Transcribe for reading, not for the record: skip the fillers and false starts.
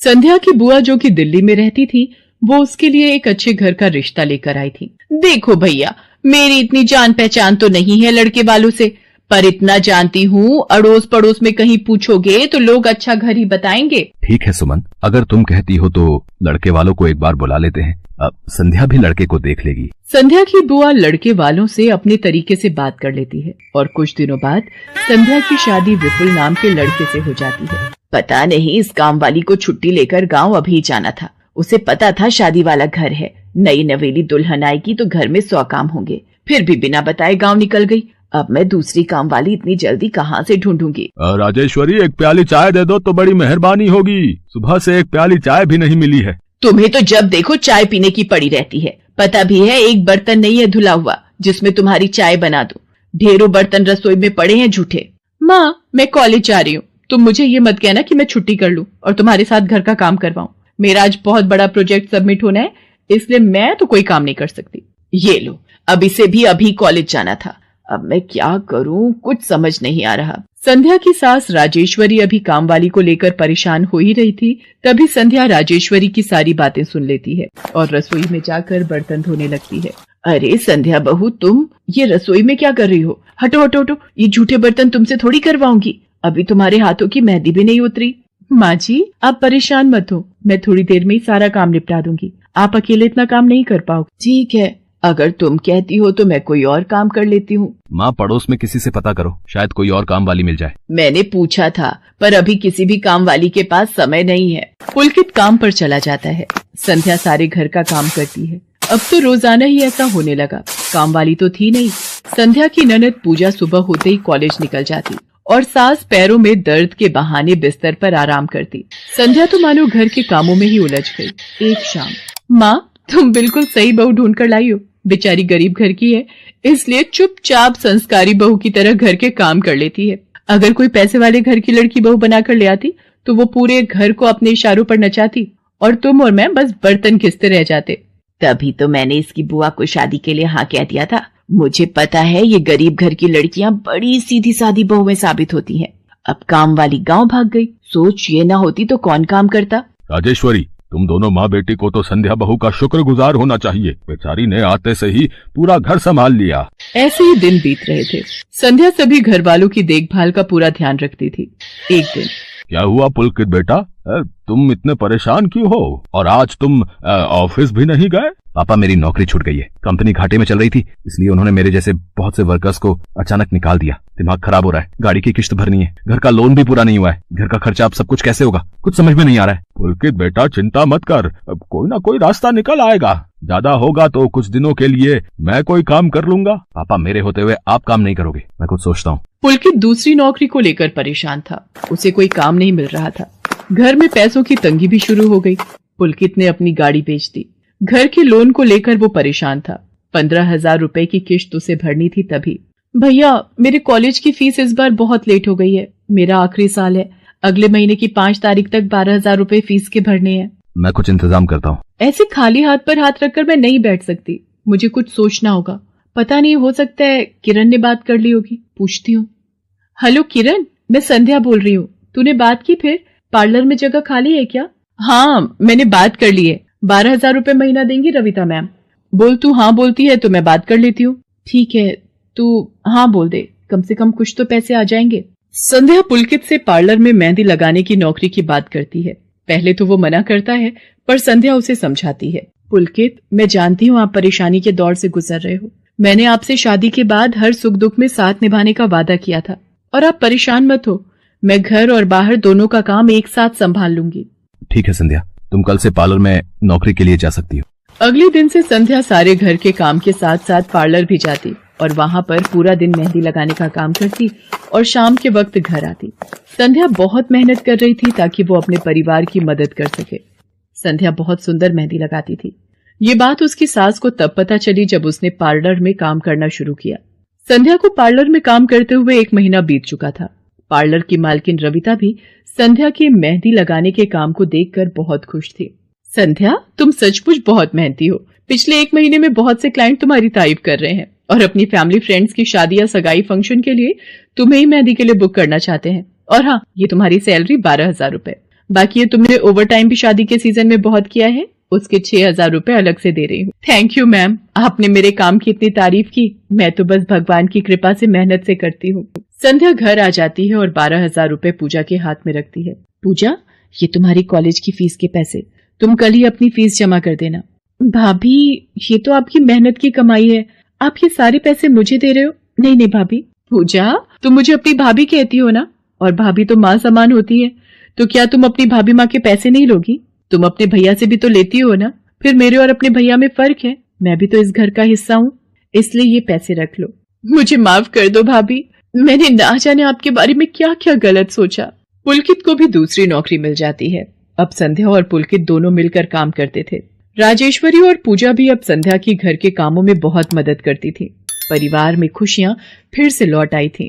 संध्या की बुआ जो कि दिल्ली में रहती थी, वो उसके लिए एक अच्छे घर का रिश्ता लेकर आई थी। देखो भैया, मेरी इतनी जान पहचान तो नहीं है लड़के वालों से, पर इतना जानती हूँ, अड़ोस पड़ोस में कहीं पूछोगे तो लोग अच्छा घर ही बताएंगे। ठीक है सुमन, अगर तुम कहती हो तो लड़के वालों को एक बार बुला लेते हैं। अब संध्या भी लड़के को देख लेगी। संध्या की बुआ लड़के वालों से अपने तरीके से बात कर लेती है और कुछ दिनों बाद संध्या की शादी विपुल नाम के लड़के से हो जाती है। पता नहीं इस काम वाली को छुट्टी लेकर गाँव अभी जाना था। उसे पता था शादी वाला घर है, नई नवेली दुल्हन आएगी तो घर में 100 काम होंगे, फिर भी बिना बताए गाँव निकल गई। अब मैं दूसरी काम वाली इतनी जल्दी कहाँ से ढूंढूंगी। राजेश्वरी, एक प्याली चाय दे दो तो बड़ी मेहरबानी होगी। सुबह से एक प्याली चाय भी नहीं मिली है। तुम्हें तो जब देखो चाय पीने की पड़ी रहती है। पता भी है एक बर्तन नहीं है धुला हुआ जिसमें तुम्हारी चाय बना दूं। ढेरों बर्तन रसोई में पड़े हैं झूठे। माँ, मैं कॉलेज जा रही हूँ, तुम मुझे ये मत कहना कि मैं छुट्टी कर लूँ और तुम्हारे साथ घर का काम करवाऊँ। मेरा आज बहुत बड़ा प्रोजेक्ट सबमिट होना है, इसलिए मैं तो कोई काम नहीं कर सकती। ये लो, अब इसे भी अभी कॉलेज जाना था। अब मैं क्या करूं, कुछ समझ नहीं आ रहा। संध्या की सास राजेश्वरी अभी काम वाली को लेकर परेशान हो ही रही थी। तभी संध्या राजेश्वरी की सारी बातें सुन लेती है और रसोई में जाकर बर्तन धोने लगती है। अरे संध्या बहू, तुम ये रसोई में क्या कर रही हो? हटो हटो हटो, ये झूठे बर्तन तुमसे थोड़ी करवाऊंगी। अभी तुम्हारे हाथों की मेहंदी भी नहीं उतरी। माँ जी, आप परेशान मत हो, मैं थोड़ी देर में ही सारा काम निपटा दूंगी। आप अकेले इतना काम नहीं कर पाओगे। ठीक है, अगर तुम कहती हो तो मैं कोई और काम कर लेती हूँ। माँ, पड़ोस में किसी से पता करो, शायद कोई और काम वाली मिल जाए। मैंने पूछा था, पर अभी किसी भी काम वाली के पास समय नहीं है। पुलकित काम पर चला जाता है। संध्या सारे घर का काम करती है। अब तो रोजाना ही ऐसा होने लगा। काम वाली तो थी नहीं। संध्या की ननद पूजा सुबह होते ही कॉलेज निकल जाती और सास पैरों में दर्द के बहाने बिस्तर पर आराम करती। संध्या तो मानो घर के कामों में ही उलझ गई। एक शाम, माँ, तुम बिल्कुल सही बहू ढूंढ कर लाई हो। बेचारी गरीब घर की है, इसलिए चुपचाप संस्कारी बहू की तरह घर के काम कर लेती है। अगर कोई पैसे वाले घर की लड़की बहू बनाकर ले आती तो वो पूरे घर को अपने इशारों पर नचाती और तुम और मैं बस बर्तन घिसते रह जाते। तभी तो मैंने इसकी बुआ को शादी के लिए हाँ कह दिया था। मुझे पता है ये गरीब घर की लड़कियां बड़ी सीधी सादी बहुएं साबित होती हैं। अब काम वाली गांव भाग गई। सोच ये ना होती तो कौन काम करता। राजेश्वरी, तुम दोनों माँ बेटी को तो संध्या बहू का शुक्रगुजार होना चाहिए। बेचारी ने आते से ही पूरा घर संभाल लिया। ऐसे ही दिन बीत रहे थे। संध्या सभी घर वालों की देखभाल का पूरा ध्यान रखती थी। एक दिन, क्या हुआ पुलकित बेटा, तुम इतने परेशान क्यों हो? और आज तुम ऑफिस भी नहीं गए? पापा, मेरी नौकरी छूट गई है। कंपनी घाटे में चल रही थी, इसलिए उन्होंने मेरे जैसे बहुत से वर्कर्स को अचानक निकाल दिया। दिमाग खराब हो रहा है, गाड़ी की किश्त भरनी है, घर का लोन भी पूरा नहीं हुआ है। घर का खर्चा अब सब कुछ कैसे होगा, कुछ समझ में नहीं आ रहा है। पुलकित बेटा, चिंता मत कर, अब कोई ना कोई रास्ता निकल आएगा। ज्यादा होगा तो कुछ दिनों के लिए मैं कोई काम कर लूंगा। पापा, मेरे होते हुए आप काम नहीं करोगे, मैं कुछ सोचता हूँ। पुलकित दूसरी नौकरी को लेकर परेशान था। उसे कोई काम नहीं मिल रहा था। घर में पैसों की तंगी भी शुरू हो गई। पुलकित ने अपनी गाड़ी बेच दी। घर के लोन को लेकर वो परेशान था। 15,000 रुपए की किश्त उसे भरनी थी। तभी, भैया, मेरे कॉलेज की फीस इस बार बहुत लेट हो गई है। मेरा आखिरी साल है, अगले महीने की 5 तारीख तक 12,000 रुपए फीस के भरने हैं। मैं कुछ इंतजाम करता हूँ। ऐसे खाली हाथ पर हाथ रखकर मैं नहीं बैठ सकती, मुझे कुछ सोचना होगा। पता नहीं, हो सकता है किरण ने बात कर ली होगी, पूछती हूँ। हेलो किरण, मैं संध्या बोल रही हूँ। तूने बात की फिर? पार्लर में जगह खाली है क्या? हाँ, मैंने बात कर ली है। 12,000 रुपए महीना देंगी रविता मैम। बोल, तू हाँ बोलती है तो मैं बात कर लेती हूँ। ठीक है, तू हाँ बोल दे, कम से कम कुछ तो पैसे आ जाएंगे। संध्या पुलकित से पार्लर में मेहंदी लगाने की नौकरी की बात करती है। पहले तो वो मना करता है, पर संध्या उसे समझाती है। पुलकित, मैं जानती हूँ आप परेशानी के दौर से गुजर रहे हो। मैंने आपसे शादी के बाद हर सुख दुख में साथ निभाने का वादा किया था, और आप परेशान मत हो। मैं घर और बाहर दोनों का काम एक साथ संभाल लूंगी। ठीक है संध्या, तुम कल से पार्लर में नौकरी के लिए जा सकती हो। अगले दिन से संध्या सारे घर के काम के साथ साथ पार्लर भी जाती और वहां पर पूरा दिन मेहंदी लगाने का काम करती और शाम के वक्त घर आती। संध्या बहुत मेहनत कर रही थी ताकि वो अपने परिवार की मदद कर सके। संध्या बहुत सुंदर मेहंदी लगाती थी। ये बात उसकी सास को तब पता चली जब उसने पार्लर में काम करना शुरू किया। संध्या को पार्लर में काम करते हुए 1 महीना बीत चुका था। पार्लर की मालकिन रविता भी संध्या के मेहंदी लगाने के काम को देखकर बहुत खुश थी। संध्या, तुम सचमुच बहुत मेहनती हो। पिछले 1 महीने में बहुत से क्लाइंट तुम्हारी तारीफ कर रहे हैं और अपनी फैमिली फ्रेंड्स की शादी या सगाई फंक्शन के लिए तुम्हें ही मेहंदी के लिए बुक करना चाहते हैं। और हाँ, ये तुम्हारी सैलरी 12,000 रुपए। बाकी ये तुमने ओवर टाइम भी शादी के सीजन में बहुत किया है, उसके 6,000 रुपए अलग से दे रही हूँ। थैंक यू मैम, आपने मेरे काम की इतनी तारीफ की। मैं तो बस भगवान की कृपा से मेहनत से करती हूँ। संध्या घर आ जाती है और 12,000 रुपए पूजा के हाथ में रखती है। पूजा, ये तुम्हारी कॉलेज की फीस के पैसे, तुम कल ही अपनी फीस जमा कर देना। भाभी, ये तो आपकी मेहनत की कमाई है, आप ये सारे पैसे मुझे दे रहे हो? नहीं नहीं भाभी। पूजा, तुम मुझे अपनी भाभी कहती हो ना, और भाभी तो माँ समान होती है, तो क्या तुम अपनी भाभी माँ के पैसे नहीं लोगी? तुम अपने भैया से भी तो लेती हो ना, फिर मेरे और अपने भैया में फर्क है, मैं भी तो इस घर का हिस्सा हूँ, इसलिए ये पैसे रख लो। मुझे माफ कर दो भाभी, मैंने ना जाने आपके बारे में क्या क्या गलत सोचा। पुलकित को भी दूसरी नौकरी मिल जाती है। अब संध्या और पुलकित दोनों मिलकर काम करते थे। राजेश्वरी और पूजा भी अब संध्या की घर के कामों में बहुत मदद करती थी। परिवार में खुशियां फिर से लौट आई थी।